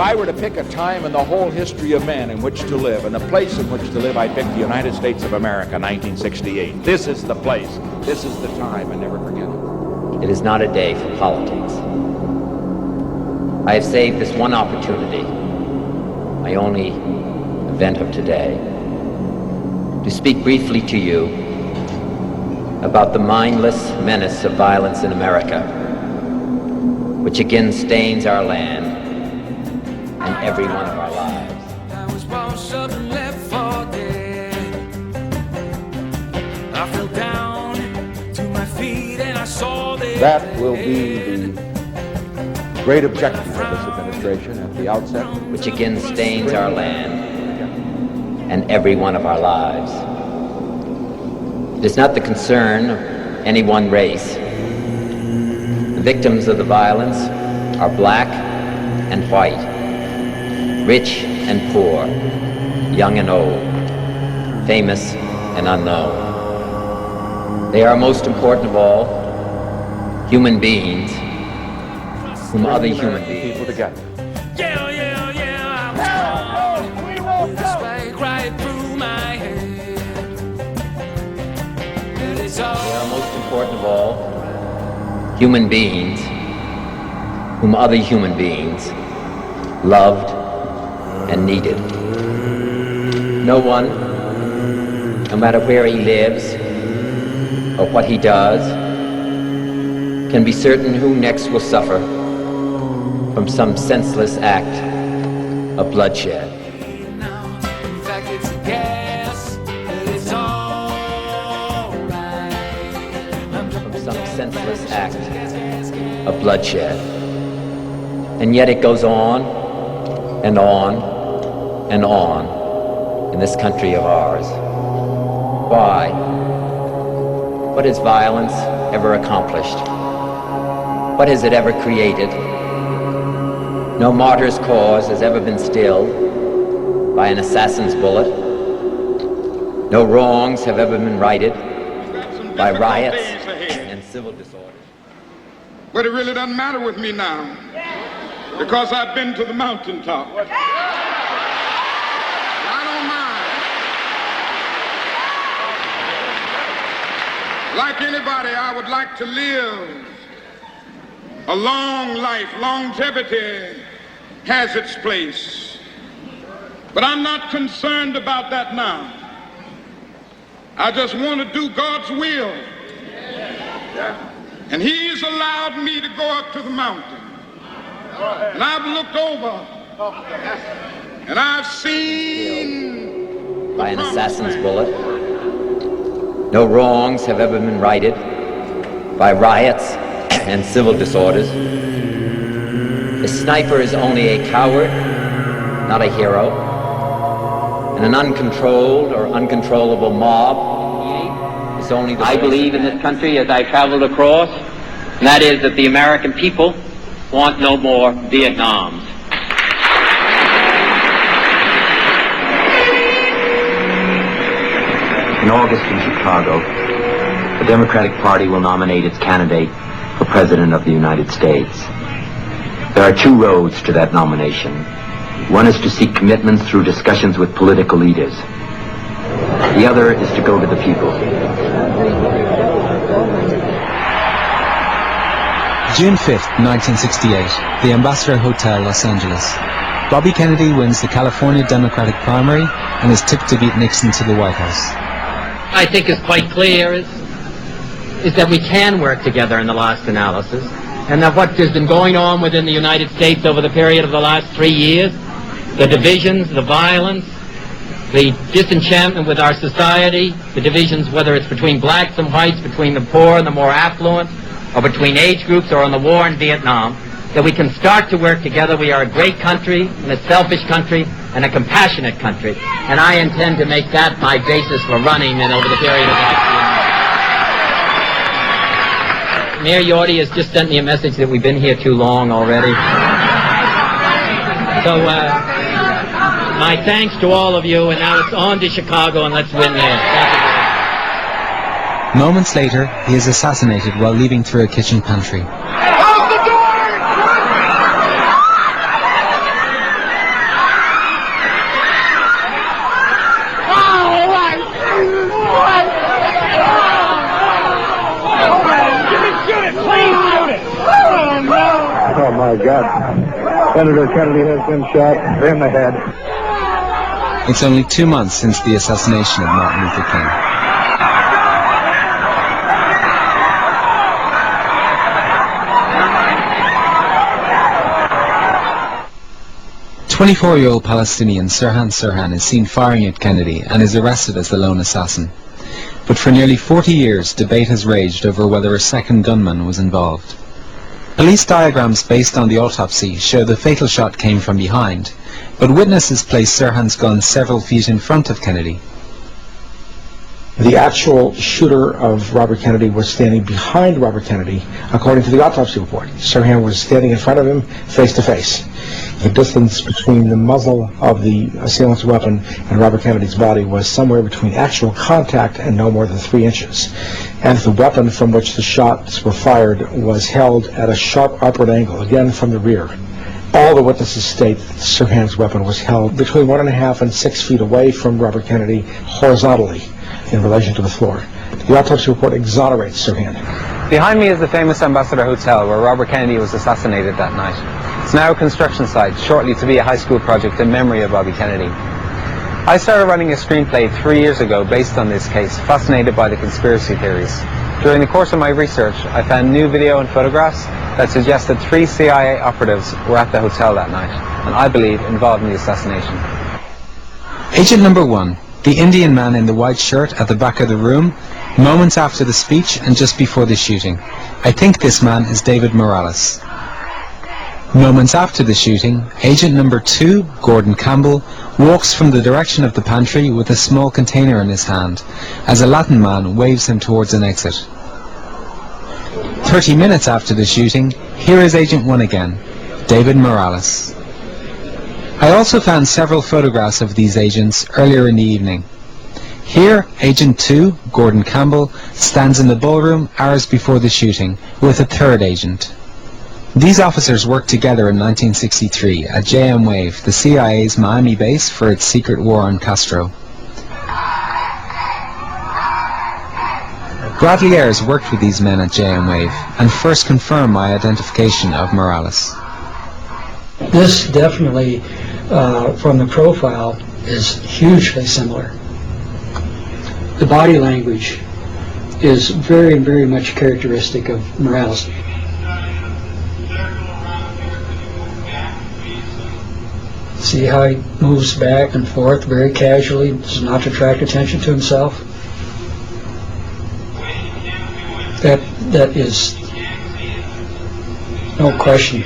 If I were to pick a time in the whole history of man in which to live, and a place in which to live, I'd pick the United States of America, 1968. This is the place. This is the time, and never forget it. It is not a day for politics. I have saved this one opportunity, my only event of today, to speak briefly to you about the mindless menace of violence in America, which again stains our land and every one of our lives. I was washed up and left for dead. I fell down to my feet and I saw that will be the great objective of this administration at the outset. Which again stains our land and every one of our lives. It is not the concern of any one race. The victims of the violence are black and white, rich and poor, young and old, famous and unknown. They are, most important of all, human beings whom other human beings people together. Yeah, we won't go. Right through my head. They are, most important of all, human beings whom other human beings loved and needed. No one, no matter where he lives or what he does, can be certain who next will suffer from some senseless act of bloodshed. Senseless act of bloodshed. And yet it goes on and on and on in this country of ours. Why? What has violence ever accomplished? What has it ever created? No martyr's cause has ever been stilled by an assassin's bullet. No wrongs have ever been righted by riots and civil disorders. But it really doesn't matter with me now, because I've been to the mountaintop. I don't mind. Like anybody, I would like to live a long life. Longevity has its place. But I'm not concerned about that now. I just want to do God's will. And He's allowed me to go up to the mountain. And I've looked over and I've seen by an assassin's bullet. No wrongs have ever been righted by riots and civil disorders. A sniper is only a coward, not a hero. And an uncontrolled or uncontrollable mob is only the... I believe in this country as I traveled across, and that is that the American people want no more Vietnams. In August in Chicago, the Democratic Party will nominate its candidate for President of the United States. There are two roads to that nomination. One is to seek commitments through discussions with political leaders. The other is to go to the people. June 5th, 1968, the Ambassador Hotel, Los Angeles. Bobby Kennedy wins the California Democratic primary and is tipped to beat Nixon to the White House. I think is quite clear is that we can work together in the last analysis, and that what has been going on within the United States over the period of the last 3 years, the divisions, the violence, the disenchantment with our society, the divisions, whether it's between blacks and whites, between the poor and the more affluent, or between age groups, or on the war in Vietnam, that we can start to work together. We are a great country, and a selfish country, and a compassionate country. And I intend to make that my basis for running and over the period of the next year. Mayor Yorty has just sent me a message that we've been here too long already. So, my thanks to all of you, and now it's on to Chicago, and let's win there. Thank you. Moments later, he is assassinated while leaving through a kitchen pantry. God. Senator Kennedy has been shot in the head. It's only 2 months since the assassination of Martin Luther King. 24-year-old Palestinian Sirhan Sirhan is seen firing at Kennedy and is arrested as the lone assassin. But for nearly 40 years, debate has raged over whether a second gunman was involved. Police diagrams based on the autopsy show the fatal shot came from behind, but witnesses placed Sirhan's gun several feet in front of Kennedy. The actual shooter of Robert Kennedy was standing behind Robert Kennedy, according to the autopsy report. Sirhan was standing in front of him, face to face. The distance between the muzzle of the assailant's weapon and Robert Kennedy's body was somewhere between actual contact and no more than 3 inches. And the weapon from which the shots were fired was held at a sharp upward angle, again from the rear. All the witnesses state that Sirhan's weapon was held between 1.5 and 6 feet away from Robert Kennedy, horizontally, in relation to the floor. The autopsy report exonerates Sirhan. Behind me is the famous Ambassador Hotel where Robert Kennedy was assassinated that night. It's now a construction site, shortly to be a high school project in memory of Bobby Kennedy. I started writing a screenplay 3 years ago based on this case, fascinated by the conspiracy theories. During the course of my research, I found new video and photographs that suggested 3 CIA operatives were at the hotel that night, and I believe involved in the assassination. Agent number 1, the Indian man in the white shirt at the back of the room, moments after the speech and just before the shooting. I think this man is David Morales. Moments after the shooting, agent number 2, Gordon Campbell, walks from the direction of the pantry with a small container in his hand, as a Latin man waves him towards an exit. 30 minutes after the shooting, here is agent 1 again, David Morales. I also found several photographs of these agents earlier in the evening. Here, Agent 2, Gordon Campbell, stands in the ballroom hours before the shooting with a third agent. These officers worked together in 1963 at JM Wave, the CIA's Miami base for its secret war on Castro. Bradley Ayres worked with these men at JM Wave and first confirmed my identification of Morales. This definitely, from the profile, is hugely similar. The body language is very, very much characteristic of Morales. See how he moves back and forth very casually, does not attract attention to himself. That is no question.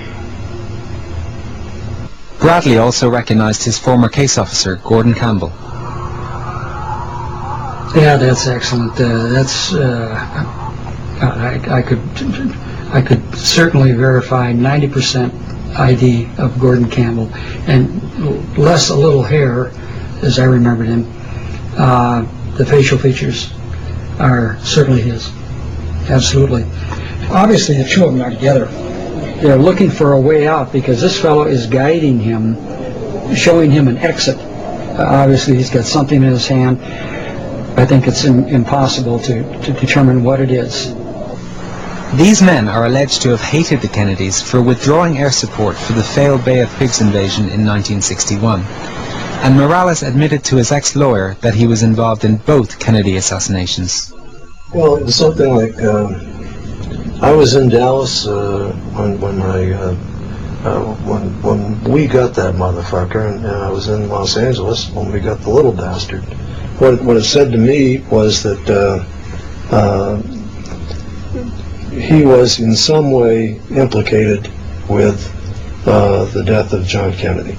Bradley also recognized his former case officer, Gordon Campbell. Yeah, that's excellent. I could certainly verify 90% ID of Gordon Campbell, and less a little hair, as I remembered him. The facial features are certainly his. Absolutely. Obviously, the two of them are together. They're looking for a way out because this fellow is guiding him, showing him an exit. Obviously, he's got something in his hand. I think it's impossible to determine what it is. These men are alleged to have hated the Kennedys for withdrawing air support for the failed Bay of Pigs invasion in 1961. And Morales admitted to his ex-lawyer that he was involved in both Kennedy assassinations. Well, it was something like, I was in Dallas when we got that motherfucker, and I was in Los Angeles when we got the little bastard. What it said to me was that he was in some way implicated with the death of John Kennedy.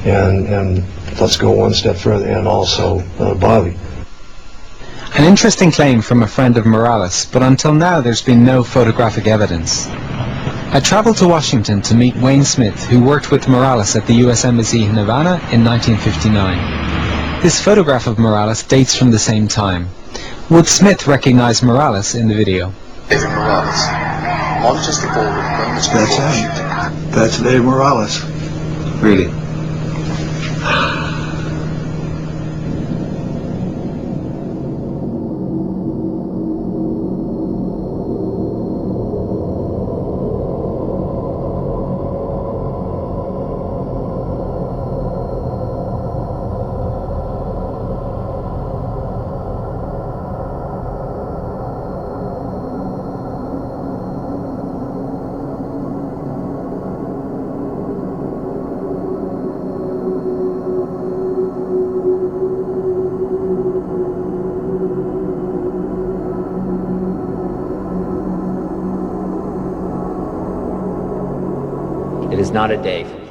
And let's go one step further, and also Bobby. An interesting claim from a friend of Morales, but until now there's been no photographic evidence. I traveled to Washington to meet Wayne Smith, who worked with Morales at the U.S. Embassy in Havana in 1959. This photograph of Morales dates from the same time. Would Smith recognize Morales in the video? David Morales. On just the ballroom. That's him. That's David Morales. Really? It is not a day for